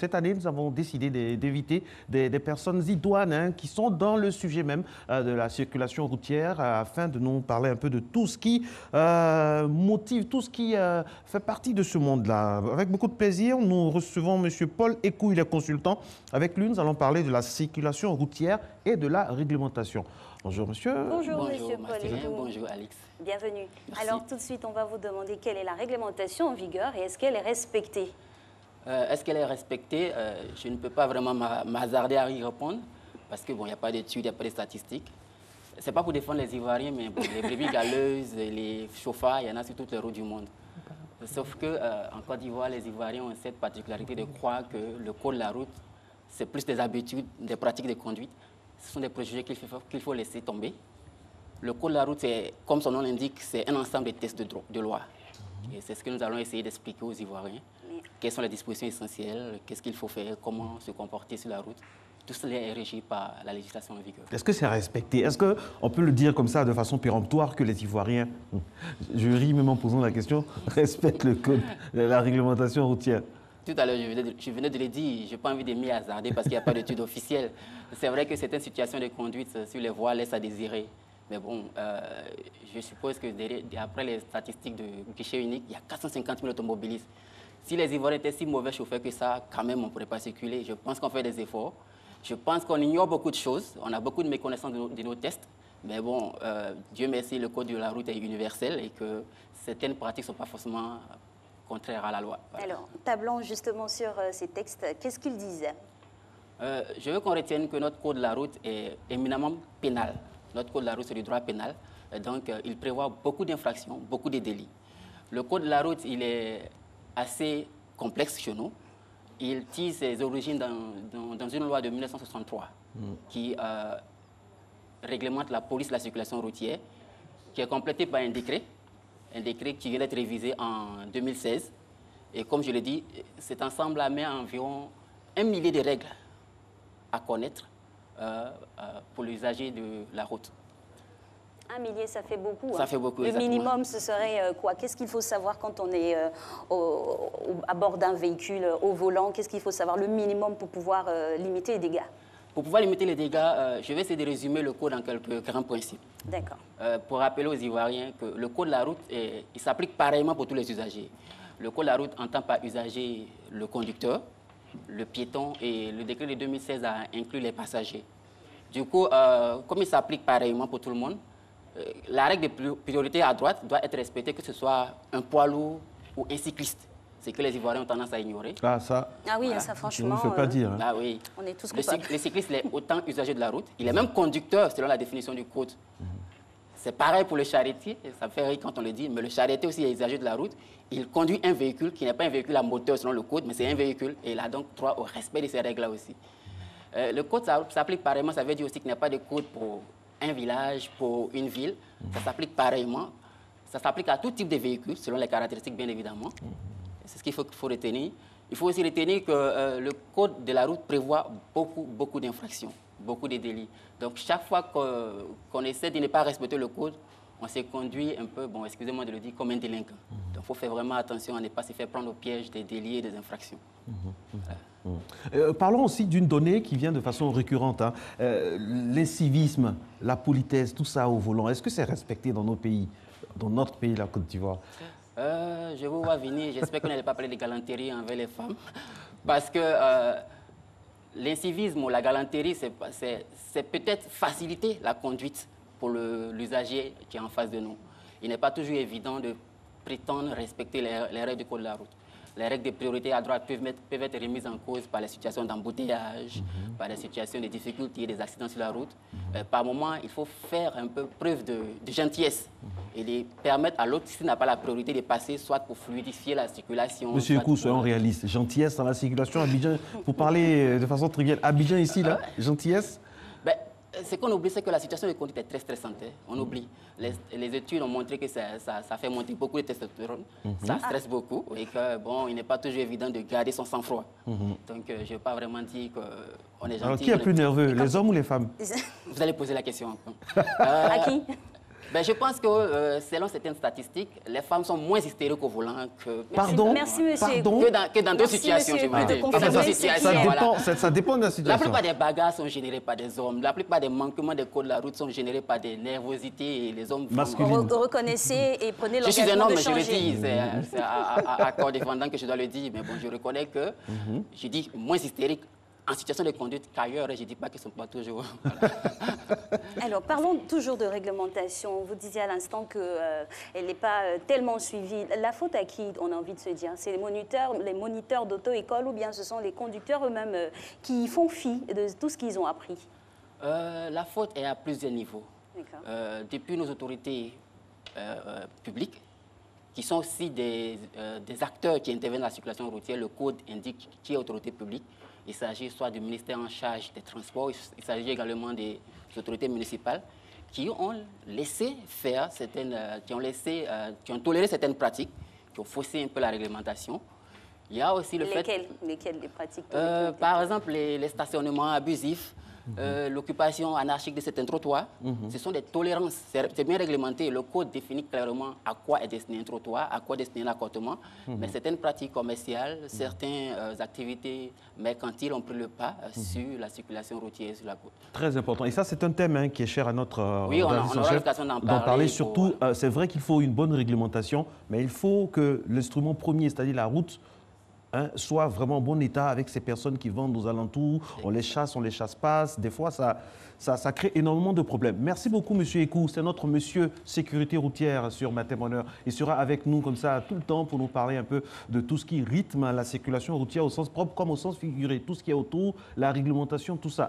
cette année, nous avons décidé d'éviter des personnes idoines hein, qui sont dans le sujet même de la circulation routière afin de nous parler un peu de tout ce qui motive, tout ce qui fait partie de ce monde-là. Avec beaucoup de plaisir, nous recevons M. Paul Écou, il est consultant. Avec lui, nous allons parler de la circulation routière et de la réglementation. Bonjour monsieur. Bonjour monsieur Paul Écou. Bonjour Alex. Bienvenue. Merci. Alors tout de suite, on va vous demander quelle est la réglementation en vigueur et est-ce qu'elle est respectée? Est-ce qu'elle est respectée? Je ne peux pas vraiment m'hasarder à y répondre parce qu'il n'y a pas d'études, il n'y a pas de statistiques. Ce n'est pas pour défendre les Ivoiriens, mais pour les brebis galeuses, les chauffards, il y en a sur toutes les routes du monde. Sauf qu'en Côte d'Ivoire, les Ivoiriens ont cette particularité de croire que le code de la route, c'est plus des habitudes, des pratiques de conduite. Ce sont des préjugés qu'il faut laisser tomber. Le code de la route, comme son nom l'indique, c'est un ensemble de tests de loi. Et c'est ce que nous allons essayer d'expliquer aux Ivoiriens. Quelles sont les dispositions essentielles, qu'est-ce qu'il faut faire, comment se comporter sur la route. Tout cela est régi par la législation en vigueur. Est-ce que c'est respecté? Est-ce qu'on peut le dire comme ça de façon péremptoire que les Ivoiriens, je ris même en posant la question, respectent le code, la réglementation routière? Tout à l'heure, je venais de le dire, je n'ai pas envie de m'y hasarder parce qu'il n'y a pas d'études officielles. C'est vrai que certaines situations de conduite sur les voies laissent à désirer. Mais bon, je suppose que après les statistiques de guichet unique, il y a 450 000 automobilistes. Si les Ivoiriens étaient si mauvais chauffeurs que ça, quand même, on ne pourrait pas circuler. Je pense qu'on fait des efforts. Je pense qu'on ignore beaucoup de choses. On a beaucoup de méconnaissance de nos tests. Mais bon, Dieu merci, le code de la route est universel et que certaines pratiques ne sont pas forcément contraires à la loi. Voilà. Alors, tablons justement sur ces textes. Qu'est-ce qu'ils disent? Je veux qu'on retienne que notre code de la route est éminemment pénal. Notre code de la route, c'est du droit pénal. Donc, il prévoit beaucoup d'infractions, beaucoup de délits. Le code de la route, il est assez complexe chez nous. Il tire ses origines dans une loi de 1963 qui réglemente la police de la circulation routière, qui est complétée par un décret qui vient d'être révisé en 2016. Et comme je l'ai dit, cet ensemble met environ 1 millier de règles à connaître pour l'usager de la route. 1 millier, ça fait beaucoup. Ça fait beaucoup, Le exactement. minimum, ce serait quoi? Qu'est-ce qu'il faut savoir quand on est à bord d'un véhicule, au volant? Qu'est-ce qu'il faut savoir, le minimum, pour pouvoir limiter les dégâts? Pour pouvoir limiter les dégâts, je vais essayer de résumer le code en quelques grands principes. D'accord. Pour rappeler aux Ivoiriens que le code de la route, il s'applique pareillement pour tous les usagers. Le code de la route entend par usager le conducteur, le piéton, et le décret de 2016 a inclus les passagers. Du coup, comme il s'applique pareillement pour tout le monde, la règle de priorité à droite doit être respectée, que ce soit un poids lourd ou un cycliste. C'est que les Ivoiriens ont tendance à ignorer. Ah oui, je ça ne franchement, me fais pas dire. Hein. Ah oui. on est tous coupables. Le cycliste, il est autant usager de la route. Il est même conducteur selon la définition du code. C'est pareil pour le charretier, ça me fait rire quand on le dit, mais le charretier aussi est usager de la route. Il conduit un véhicule qui n'est pas un véhicule à moteur selon le code, mais c'est un véhicule et il a donc droit au respect de ces règles-là aussi. Le code s'applique pareillement, ça veut dire aussi qu'il n'y a pas de code pour un village, pour une ville. Ça s'applique pareillement. Ça s'applique à tout type de véhicule, selon les caractéristiques bien évidemment. C'est ce qu'il faut retenir. Il faut aussi retenir que le code de la route prévoit beaucoup d'infractions, beaucoup de délits. Donc chaque fois qu'on essaie de ne pas respecter le code, on s'est conduit un peu, bon, excusez-moi de le dire, comme un délinquant. Donc il faut faire vraiment attention à ne pas se faire prendre au piège des délits et des infractions. Parlons aussi d'une donnée qui vient de façon récurrente. Hein. L'incivisme, la politesse, tout ça au volant. Est-ce que c'est respecté dans nos pays, dans notre pays, la Côte d'Ivoire? Je vous vois venir. J'espère qu'on n'allait pas parler de galanterie envers les femmes. Parce que l'incivisme ou la galanterie, c'est peut-être faciliter la conduite pour l'usager qui est en face de nous. Il n'est pas toujours évident de prétendre respecter les règles du code de la route. Les règles de priorité à droite peuvent être remises en cause par les situations d'embouteillage, par les situations de difficultés, des accidents sur la route. Par moment, il faut faire un peu preuve de gentillesse et de permettre à l'autre, s'il n'a pas la priorité, de passer, soit pour fluidifier la circulation. Monsieur Écou, soyons réalistes. Gentillesse dans la circulation, Abidjan, pour parler de façon triviale. Abidjan ici, là, gentillesse? Ce qu'on oublie, c'est que la situation de conduite est très stressante. Hein. On oublie. Les études ont montré que ça fait monter beaucoup de testostérone. Ça stresse beaucoup et que, bon, il n'est pas toujours évident de garder son sang-froid. Donc, je ne vais pas vraiment dire qu'on est gentil. Alors, qui est plus nerveux, les hommes ou les femmes? Vous allez poser la question. À qui? Ben, je pense que selon certaines statistiques, les femmes sont moins hystériques au volant que... Pardon? Merci, monsieur. Pardon? Que dans d'autres situations, je veux dire. Que dans d'autres situations, Ça dépend de la La situation. plupart des bagarres sont générées par des hommes. La plupart des manquements des codes de la route sont générés par des nervosités et les hommes... Masculines. Reconnaissez et prenez Je suis un l'engagement homme, de mais je le changer. dis, c'est à corps défendant que je dois le dire. Mais bon, je reconnais que je dis moins hystérique en situation de conduite qu'ailleurs. Et je ne dis pas qu'ils ne sont pas toujours... Voilà. Alors, parlons toujours de réglementation. Vous disiez à l'instant qu'elle n'est pas tellement suivie. La faute à qui, on a envie de se dire? C'est les moniteurs d'auto-école ou bien ce sont les conducteurs eux-mêmes qui font fi de tout ce qu'ils ont appris? La faute est à plusieurs niveaux. Depuis nos autorités publiques, qui sont aussi des acteurs qui interviennent dans la circulation routière, le code indique qui est autorité publique. Il s'agit soit du ministère en charge des transports, il s'agit également des autorités municipales qui ont laissé faire qui ont toléré certaines pratiques, qui ont faussé un peu la réglementation. Il y a aussi le fait... Lesquelles les pratiques par exemple, les stationnements abusifs, l'occupation anarchique de certains trottoirs, ce sont des tolérances. C'est bien réglementé. Le code définit clairement à quoi est destiné un trottoir, à quoi est destiné l'accotement. Mais certaines pratiques commerciales, certaines activités mercantiles ont pris le pas sur la circulation routière sur la côte. Très important. Et ça, c'est un thème qui est cher à notre oui, on aura l'occasion d'en parler. Surtout, c'est vrai qu'il faut une bonne réglementation, mais il faut que l'instrument premier, c'est-à-dire la route, soit vraiment en bon état avec ces personnes qui vendent aux alentours. On les chasse pas. Des fois, ça crée énormément de problèmes. Merci beaucoup, monsieur Ekou. C'est notre monsieur sécurité routière sur Matin Bonheur. Il sera avec nous comme ça tout le temps pour nous parler un peu de tout ce qui rythme la circulation routière au sens propre comme au sens figuré. Tout ce qui est autour, la réglementation, tout ça.